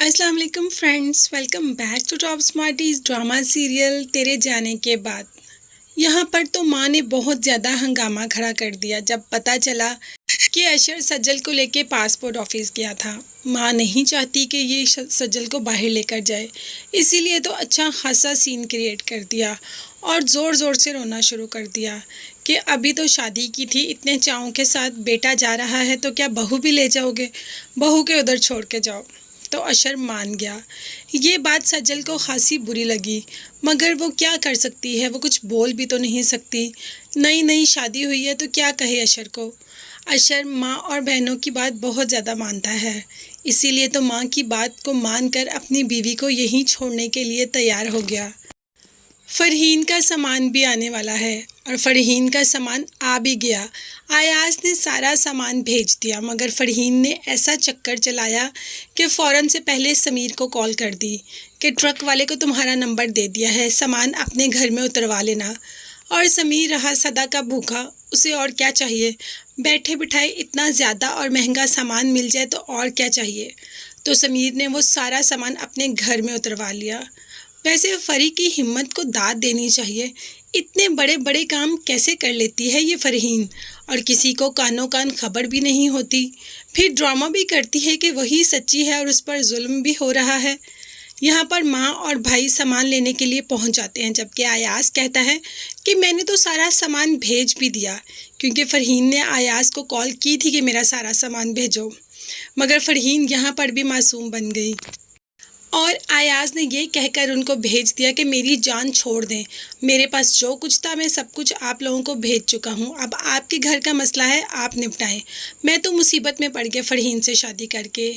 अस्सलाम वालेकुम friends, welcome back to top smarties drama serial तेरे जाने के बाद। यहाँ पर तो माँ ने बहुत ज़्यादा हंगामा खड़ा कर दिया जब पता चला कि अशर सज्जल को लेके पासपोर्ट ऑफिस गया था। माँ नहीं चाहती कि ये सज्जल को बाहर लेकर जाए, इसीलिए तो अच्छा खासा सीन क्रिएट कर दिया और ज़ोर ज़ोर से रोना शुरू कर दिया कि अभी तो शादी की थी, इतने चावों के साथ बेटा जा रहा है तो क्या बहू भी ले जाओगे, बहू के उधर छोड़ के जाओ। तो अशर मान गया। ये बात सज्जल को खासी बुरी लगी, मगर वो क्या कर सकती है, वो कुछ बोल भी तो नहीं सकती। नई नई शादी हुई है तो क्या कहे अशर को। अशर माँ और बहनों की बात बहुत ज़्यादा मानता है, इसीलिए तो माँ की बात को मानकर अपनी बीवी को यहीं छोड़ने के लिए तैयार हो गया। फ़रहीन का सामान भी आने वाला है और फ़रहीन का सामान आ भी गया। अयाज ने सारा सामान भेज दिया, मगर फ़रहीन ने ऐसा चक्कर चलाया कि फ़ौरन से पहले समीर को कॉल कर दी कि ट्रक वाले को तुम्हारा नंबर दे दिया है, सामान अपने घर में उतरवा लेना। और समीर रहा सदा का भूखा, उसे और क्या चाहिए। बैठे बिठाए इतना ज़्यादा और महंगा सामान मिल जाए तो और क्या चाहिए। तो समीर ने वो सारा सामान अपने घर में उतरवा लिया। वैसे फरी की हिम्मत को दाद देनी चाहिए, इतने बड़े बड़े काम कैसे कर लेती है ये फ़रहीन, और किसी को कानों कान खबर भी नहीं होती। फिर ड्रामा भी करती है कि वही सच्ची है और उस पर जुल्म भी हो रहा है। यहाँ पर माँ और भाई सामान लेने के लिए पहुँच जाते हैं, जबकि अयाज कहता है कि मैंने तो सारा सामान भेज भी दिया, क्योंकि फ़रहीन ने अयाज को कॉल की थी कि मेरा सारा सामान भेजो। मगर फ़रहीन यहाँ पर भी मासूम बन गई और अयाज ने ये कहकर उनको भेज दिया कि मेरी जान छोड़ दें, मेरे पास जो कुछ था मैं सब कुछ आप लोगों को भेज चुका हूँ, अब आपके घर का मसला है, आप निपटाएं। मैं तो मुसीबत में पड़ गया फ़रहीन से शादी करके।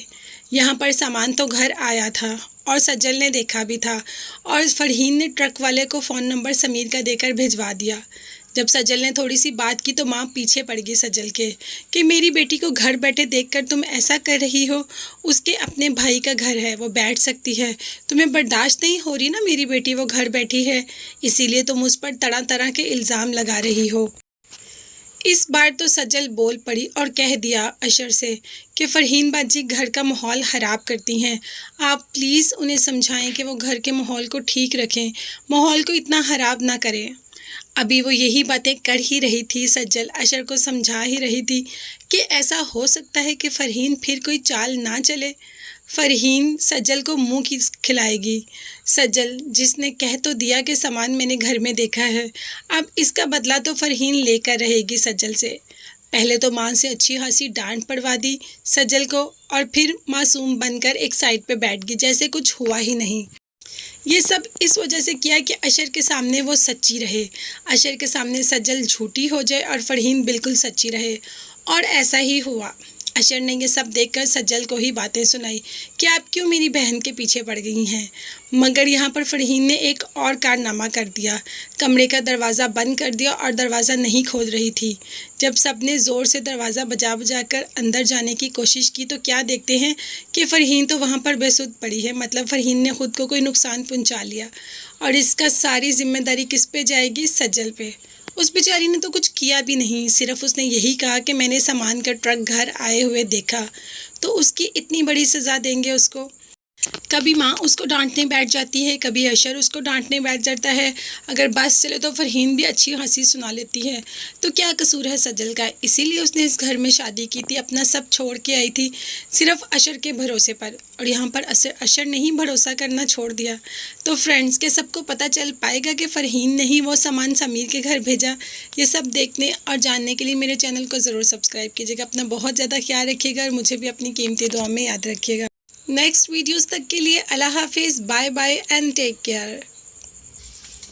यहाँ पर सामान तो घर आया था और सज्जल ने देखा भी था, और फ़रहीन ने ट्रक वाले को फ़ोन नंबर समीर का देकर भिजवा दिया। जब सज्जल ने थोड़ी सी बात की तो माँ पीछे पड़ गई सज्जल के कि मेरी बेटी को घर बैठे देखकर तुम ऐसा कर रही हो, उसके अपने भाई का घर है, वो बैठ सकती है, तुम्हें बर्दाश्त नहीं हो रही ना मेरी बेटी वो घर बैठी है, इसीलिए तुम उस पर तरह तरह के इल्ज़ाम लगा रही हो। इस बार तो सज्जल बोल पड़ी और कह दिया अशर से कि फ़रहीन बाजी घर का माहौल ख़राब करती हैं, आप प्लीज़ उन्हें समझाएं कि वो घर के माहौल को ठीक रखें, माहौल को इतना ख़राब ना करें। अभी वो यही बातें कर ही रही थी, सज्जल अशर को समझा ही रही थी कि ऐसा हो सकता है कि फ़रहीन फिर कोई चाल ना चले, फ़रहीन सज्जल को मुंह की खिलाएगी। सज्जल जिसने कह तो दिया कि सामान मैंने घर में देखा है, अब इसका बदला तो फ़रहीन लेकर रहेगी सज्जल से। पहले तो माँ से अच्छी खासी डांट पड़वा दी सज्जल को और फिर मासूम बनकर एक साइड पे बैठ गई जैसे कुछ हुआ ही नहीं। ये सब इस वजह से किया कि अशर के सामने वो सच्ची रहे, अशर के सामने सज्जल झूठी हो जाए और फ़रहीन बिल्कुल सच्ची रहे, और ऐसा ही हुआ। अशर ने ये सब देखकर सज्जल को ही बातें सुनाई कि आप क्यों मेरी बहन के पीछे पड़ गई हैं। मगर यहाँ पर फ़रहीन ने एक और कारनामा कर दिया, कमरे का दरवाज़ा बंद कर दिया और दरवाज़ा नहीं खोल रही थी। जब सब ने ज़ोर से दरवाज़ा बजा बजा कर अंदर जाने की कोशिश की तो क्या देखते हैं कि फ़रहीन तो वहाँ पर बेसुध पड़ी है, मतलब फ़रहीन ने ख़ुद को कोई नुकसान पहुँचा लिया, और इसका सारी जिम्मेदारी किस पे जाएगी, सज्जल पे। उस बेचारी ने तो कुछ किया भी नहीं, सिर्फ उसने यही कहा कि मैंने सामान का ट्रक घर आए हुए देखा, तो उसकी इतनी बड़ी सज़ा देंगे उसको। कभी माँ उसको डांटने बैठ जाती है, कभी अशर उसको डांटने बैठ जाता है, अगर बस चले तो फ़रहीन भी अच्छी हंसी सुना लेती है। तो क्या कसूर है सज्जल का, इसीलिए उसने इस घर में शादी की थी, अपना सब छोड़ के आई थी सिर्फ अशर के भरोसे पर, और यहाँ पर अशर ने ही भरोसा करना छोड़ दिया। तो फ्रेंड्स के सबको पता चल पाएगा कि फ़रहीन ने ही वो सामान समीर के घर भेजा। ये सब देखने और जानने के लिए मेरे चैनल को ज़रूर सब्सक्राइब कीजिएगा। अपना बहुत ज़्यादा ख्याल रखिएगा और मुझे भी अपनी कीमती दुआ में याद रखिएगा। नेक्स्ट वीडियोस तक के लिए अल्लाह हाफिज़, bye bye and take care.